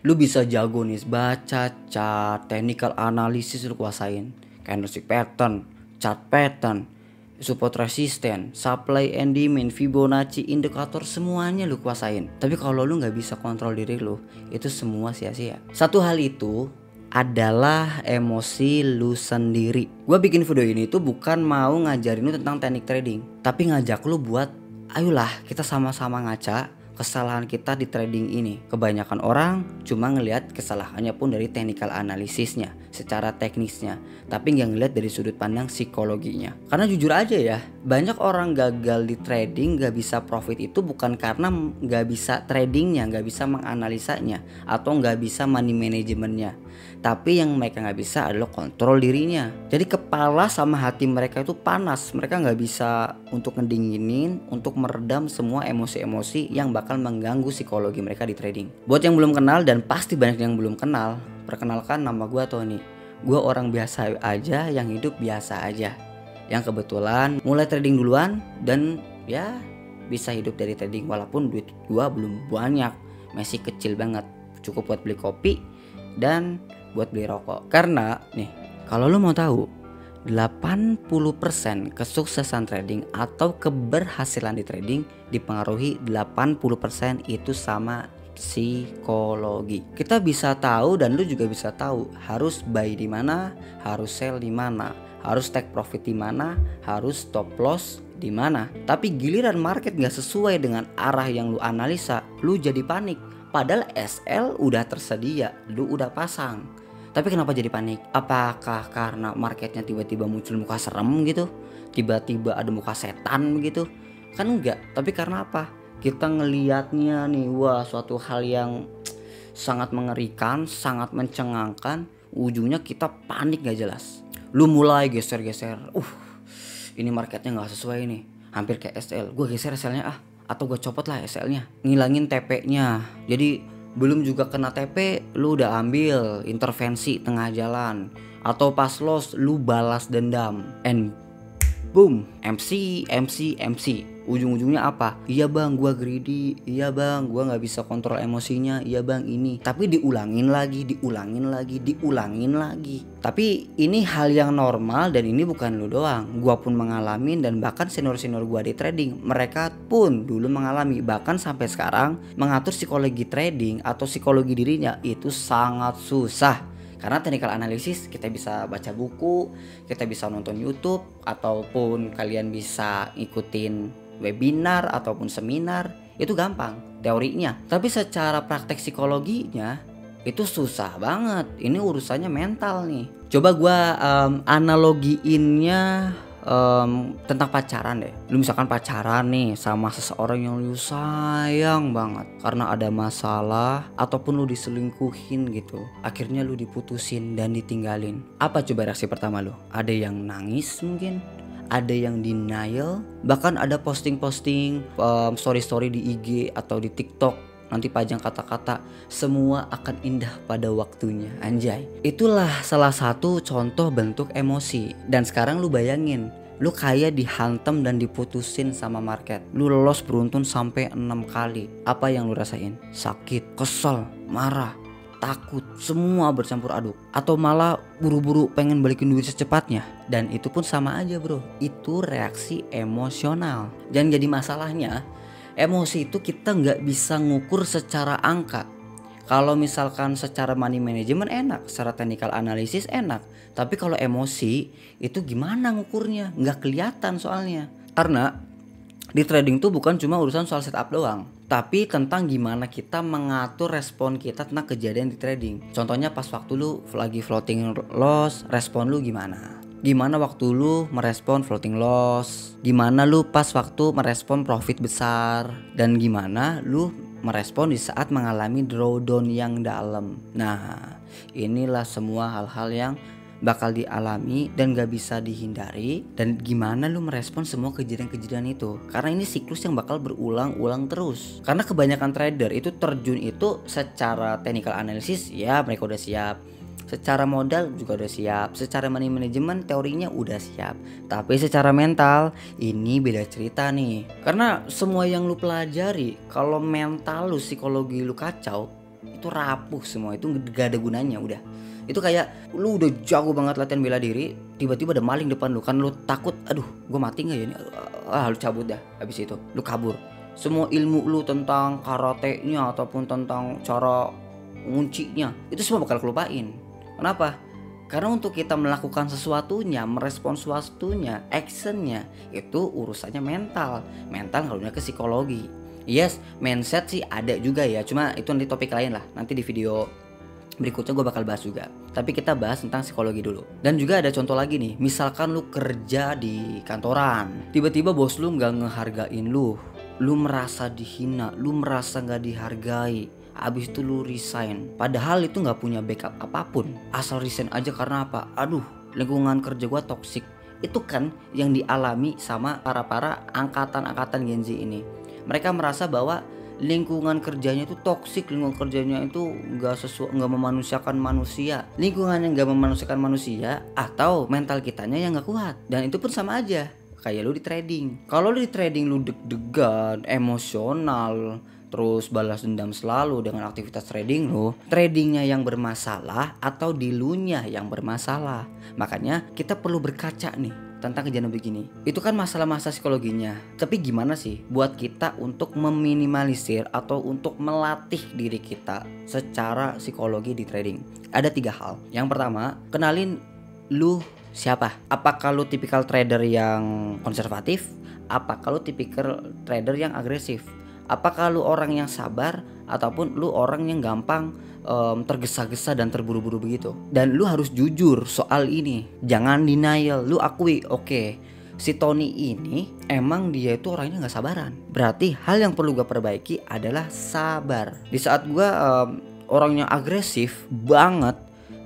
Lu bisa jago nih baca chart, technical analysis lu kuasain, candlestick pattern, chart pattern, support resistance, supply and demand, Fibonacci, indikator, semuanya lu kuasain. Tapi kalau lu nggak bisa kontrol diri lu, itu semua sia-sia. Satu hal itu adalah emosi lu sendiri. Gua bikin video ini tuh bukan mau ngajarin lu tentang teknik trading, tapi ngajak lu buat ayolah kita sama-sama ngaca kesalahan kita di trading ini. Kebanyakan orang cuma ngelihat kesalahannya pun dari technical analisisnya, secara teknisnya, tapi nggak ngelihat dari sudut pandang psikologinya. Karena jujur aja ya, banyak orang gagal di trading, nggak bisa profit itu bukan karena nggak bisa tradingnya, nggak bisa menganalisanya, atau nggak bisa money manajemennya. Tapi yang mereka nggak bisa adalah kontrol dirinya. Jadi kepala sama hati mereka itu panas. Mereka nggak bisa untuk ngedinginin, untuk meredam semua emosi-emosi yang bakal mengganggu psikologi mereka di trading. Buat yang belum kenal, dan pasti banyak yang belum kenal, perkenalkan, nama gue Tony. Gue orang biasa aja yang hidup biasa aja, yang kebetulan mulai trading duluan dan ya bisa hidup dari trading walaupun duit gue belum banyak, masih kecil banget, cukup buat beli kopi dan buat beli rokok. Karena nih, kalau lo mau tahu, 80% kesuksesan trading atau keberhasilan di trading dipengaruhi 80% itu sama psikologi. Kita bisa tahu dan lu juga bisa tahu harus buy di mana, harus sell di mana, harus take profit di mana, harus stop loss di mana. Tapi giliran market nggak sesuai dengan arah yang lu analisa, lu jadi panik. Padahal SL udah tersedia, lu udah pasang. Tapi kenapa jadi panik? Apakah karena marketnya tiba-tiba muncul muka serem gitu? Tiba-tiba ada muka setan begitu? Kan enggak, tapi karena apa? Kita ngelihatnya nih, wah suatu hal yang sangat mengerikan, sangat mencengangkan. Ujungnya kita panik gak jelas. Lu mulai geser-geser, ini marketnya gak sesuai nih, hampir kayak SL. Gue geser SL-nya atau gue copot lah SL-nya, ngilangin TP-nya. Jadi belum juga kena TP lu udah ambil intervensi tengah jalan, atau pas loss lu balas dendam, and boom, MC. Ujung-ujungnya apa? Iya bang, gua greedy. Iya bang, gua nggak bisa kontrol emosinya. Iya bang, ini. Tapi diulangin lagi. Tapi ini hal yang normal dan ini bukan lu doang. Gua pun mengalami, dan bahkan senior-senior gua di trading, mereka pun dulu mengalami. Bahkan sampai sekarang mengatur psikologi trading atau psikologi dirinya itu sangat susah. Karena technical analysis kita bisa baca buku, kita bisa nonton YouTube, ataupun kalian bisa ikutin webinar ataupun seminar, itu gampang teorinya. Tapi secara praktek psikologinya itu susah banget. Ini urusannya mental nih. Coba gua analogiinnya tentang pacaran deh. Lu misalkan pacaran nih sama seseorang yang lu sayang banget, karena ada masalah ataupun lu diselingkuhin gitu, akhirnya lu diputusin dan ditinggalin. Apa coba reaksi pertama lu? Ada yang nangis mungkin, ada yang denial, bahkan ada posting-posting story-story di IG atau di TikTok, nanti pajang kata-kata semua akan indah pada waktunya. Anjay, itulah salah satu contoh bentuk emosi. Dan sekarang lu bayangin, lu kayak dihantam dan diputusin sama market, lu lolos beruntun sampai 6 kali. Apa yang lu rasain? Sakit, kesel, marah, takut, semua bercampur aduk. Atau malah buru-buru pengen balikin duit secepatnya. Dan itu pun sama aja bro, itu reaksi emosional. Dan jadi masalahnya, emosi itu kita nggak bisa ngukur secara angka. Kalau misalkan secara money management enak, secara technical analysis enak, tapi kalau emosi itu gimana ngukurnya? Nggak kelihatan soalnya. Karena di trading tuh bukan cuma urusan soal setup doang, tapi tentang gimana kita mengatur respon kita tentang kejadian di trading. Contohnya pas waktu lu lagi floating loss, respon lu gimana? Gimana waktu lu merespon floating loss? Gimana lu pas waktu merespon profit besar? Dan gimana lu merespon di saat mengalami drawdown yang dalam? Nah, inilah semua hal-hal yang bakal dialami dan gak bisa dihindari. Dan gimana lu merespon semua kejadian-kejadian itu, karena ini siklus yang bakal berulang-ulang terus. Karena kebanyakan trader itu terjun itu secara technical analysis, ya mereka udah siap, secara modal juga udah siap, secara money management teorinya udah siap. Tapi secara mental ini beda cerita nih. Karena semua yang lu pelajari, kalau mental lu, psikologi lu kacau, itu rapuh semua, itu gak ada gunanya udah. Itu kayak lu udah jago banget latihan bela diri, tiba-tiba ada maling depan lu, kan lu takut, aduh gue mati gak ya ini, lu cabut dah. Habis itu lu kabur, semua ilmu lu tentang karate-nya ataupun tentang cara nguncinya itu semua bakal kelupain. Kenapa? Karena untuk kita melakukan sesuatunya, merespon sesuatunya, actionnya, itu urusannya mental. Mental ngaruhnya ke psikologi. Yes, mindset sih ada juga ya, cuma itu nanti topik lain lah. Nanti di video berikutnya gue bakal bahas juga. Tapi kita bahas tentang psikologi dulu. Dan juga ada contoh lagi nih, misalkan lu kerja di kantoran, tiba-tiba bos lu gak ngehargain lu merasa dihina, lu merasa gak dihargai. Abis itu lu resign, padahal itu gak punya backup apapun, asal resign aja karena apa? Aduh, lingkungan kerja gua toksik. Itu kan yang dialami sama para angkatan Gen Z ini. Mereka merasa bahwa lingkungan kerjanya itu toksik, lingkungan kerjanya itu gak memanusiakan manusia, lingkungan yang gak memanusiakan manusia, atau mental kitanya yang gak kuat. Dan itu pun sama aja kayak lu di trading. Kalau lu di trading lu deg-degan, emosional, terus balas dendam selalu dengan aktivitas trading lu, tradingnya yang bermasalah atau dilunya yang bermasalah. Makanya kita perlu berkaca nih tentang kejadian begini. Itu kan masalah-masalah psikologinya. Tapi gimana sih buat kita untuk meminimalisir atau untuk melatih diri kita secara psikologi di trading? Ada 3 hal. Yang pertama, kenalin lu siapa. Apakah lu tipikal trader yang konservatif? Apakah lu tipikal trader yang agresif? Apakah lu orang yang sabar ataupun lu orang yang gampang tergesa-gesa dan terburu-buru begitu? Dan lu harus jujur soal ini. Jangan denial, lu akui, oke, si Tony ini emang dia itu orangnya gak sabaran. Berarti hal yang perlu gue perbaiki adalah sabar. Di saat gue orangnya agresif banget,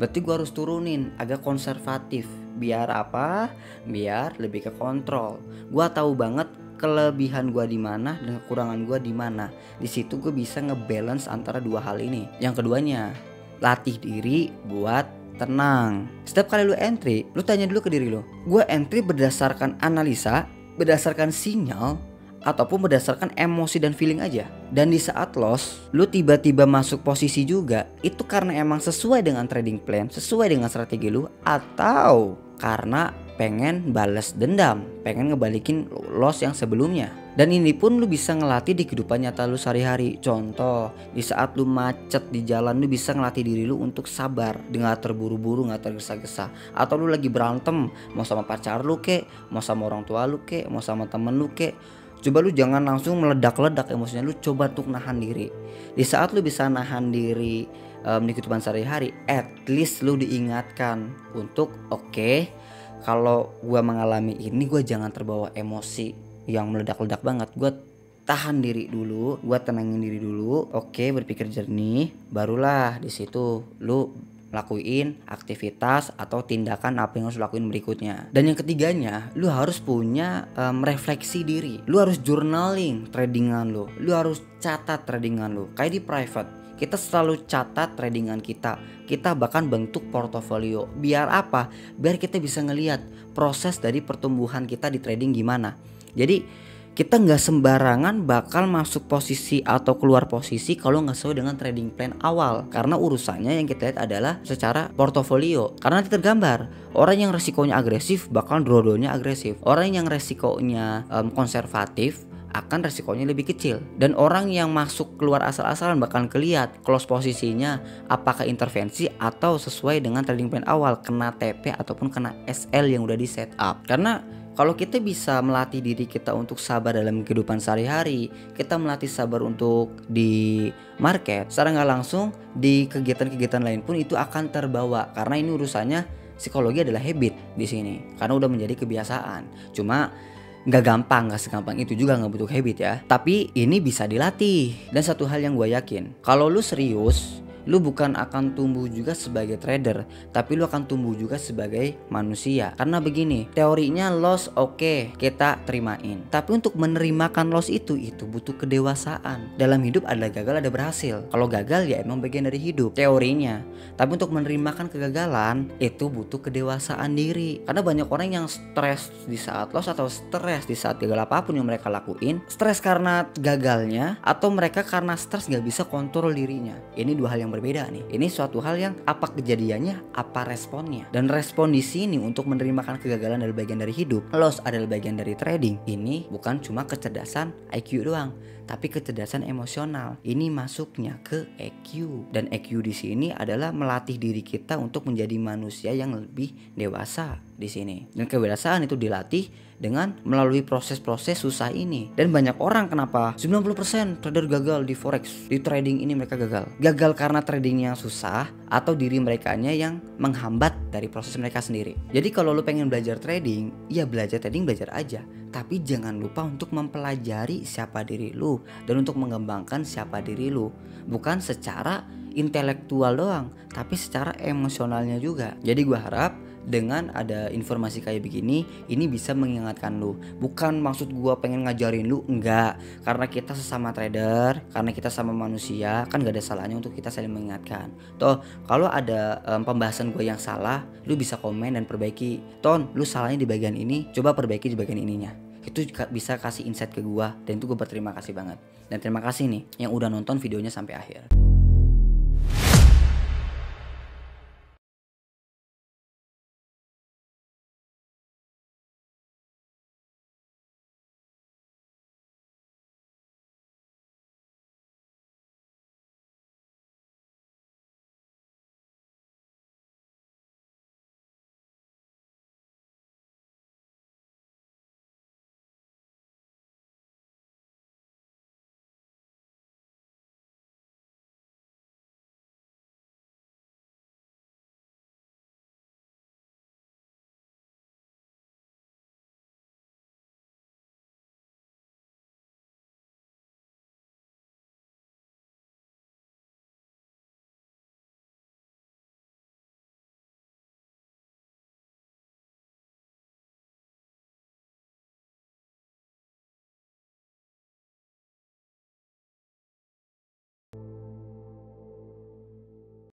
berarti gue harus turunin agak konservatif. Biar apa? Biar lebih ke kontrol. Gue tahu banget kelebihan gue di mana dan kekurangan gue di mana. Di situ gue bisa ngebalance antara 2 hal ini. Yang keduanya, latih diri buat tenang. Setiap kali lu entry, lu tanya dulu ke diri lu, gue entry berdasarkan analisa, berdasarkan sinyal, ataupun berdasarkan emosi dan feeling aja. Dan di saat loss, lu tiba-tiba masuk posisi juga, itu karena emang sesuai dengan trading plan, sesuai dengan strategi lu, atau karena pengen balas dendam, pengen ngebalikin loss yang sebelumnya. Dan ini pun lu bisa ngelatih di kehidupan nyata lu sehari-hari. Contoh, di saat lu macet di jalan, lu bisa ngelatih diri lu untuk sabar, dengan terburu-buru, gak tergesa-gesa. Atau lu lagi berantem, mau sama pacar lu kek, mau sama orang tua lu kek, mau sama temen lu kek, coba lu jangan langsung meledak-ledak emosinya, lu coba untuk nahan diri. Di saat lu bisa nahan diri di kehidupan sehari-hari, at least lu diingatkan untuk oke, kalau gua mengalami ini, gua jangan terbawa emosi yang meledak-ledak banget. Gua tahan diri dulu, gua tenangin diri dulu, oke, berpikir jernih, barulah di situ lu lakuin aktivitas atau tindakan apa yang harus lakuin berikutnya. Dan yang ketiganya, lu harus punya refleksi diri. Lu harus journaling tradingan lu. Lu harus catat tradingan lu. Kayak di private, kita selalu catat tradingan kita. Kita bahkan bentuk portofolio. Biar apa? Biar kita bisa ngelihat proses dari pertumbuhan kita di trading gimana. Jadi kita nggak sembarangan bakal masuk posisi atau keluar posisi kalau nggak sesuai dengan trading plan awal. Karena urusannya yang kita lihat adalah secara portofolio. Karena nanti tergambar orang yang resikonya agresif bakal dua-duanya agresif. Orang yang resikonya konservatif akan resikonya lebih kecil. Dan orang yang masuk keluar asal-asalan bakal kelihat close posisinya apakah intervensi atau sesuai dengan trading plan awal, kena TP ataupun kena SL yang udah di set up. Karena kalau kita bisa melatih diri kita untuk sabar dalam kehidupan sehari-hari, kita melatih sabar untuk di market, secara nggak langsung di kegiatan-kegiatan lain pun itu akan terbawa. Karena ini urusannya psikologi adalah habit di sini, karena udah menjadi kebiasaan. Cuma nggak gampang, nggak segampang itu juga, nggak butuh habit ya. Tapi ini bisa dilatih. Dan satu hal yang gue yakin, kalau lu serius lu bukan akan tumbuh juga sebagai trader, tapi lu akan tumbuh juga sebagai manusia. Karena begini, teorinya loss oke, kita terimain. Tapi untuk menerimakan loss itu butuh kedewasaan. Dalam hidup ada gagal ada berhasil. Kalau gagal ya emang bagian dari hidup teorinya. Tapi untuk menerimakan kegagalan itu butuh kedewasaan diri. Karena banyak orang yang stres di saat loss atau stres di saat gagal apapun yang mereka lakuin. Stres karena gagalnya atau mereka karena stres gak bisa kontrol dirinya. Ini dua hal yang berbeda nih. Ini suatu hal yang apa kejadiannya, apa responnya. Dan respon di sini untuk menerimakan kegagalan adalah bagian dari hidup. Loss adalah bagian dari trading. Ini bukan cuma kecerdasan IQ doang, tapi kecerdasan emosional. Ini masuknya ke EQ. Dan EQ di sini adalah melatih diri kita untuk menjadi manusia yang lebih dewasa di sini. Dan kedewasaan itu dilatih dengan melalui proses-proses susah ini. Dan banyak orang kenapa 90% trader gagal di forex, di trading ini mereka gagal. Gagal karena tradingnya susah atau diri merekanya yang menghambat dari proses mereka sendiri. Jadi kalau lu pengen belajar trading, ya belajar trading belajar aja. Tapi jangan lupa untuk mempelajari siapa diri lu dan untuk mengembangkan siapa diri lu. Bukan secara intelektual doang, tapi secara emosionalnya juga. Jadi gua harap dengan ada informasi kayak begini, ini bisa mengingatkan lu. Bukan maksud gua pengen ngajarin lu, enggak. Karena kita sesama trader, karena kita sama manusia, kan gak ada salahnya untuk kita saling mengingatkan. Toh kalau ada pembahasan gua yang salah, lu bisa komen dan perbaiki. Ton, lu salahnya di bagian ini, coba perbaiki di bagian ininya. Itu bisa kasih insight ke gua dan itu gua berterima kasih banget. Dan terima kasih nih yang udah nonton videonya sampai akhir.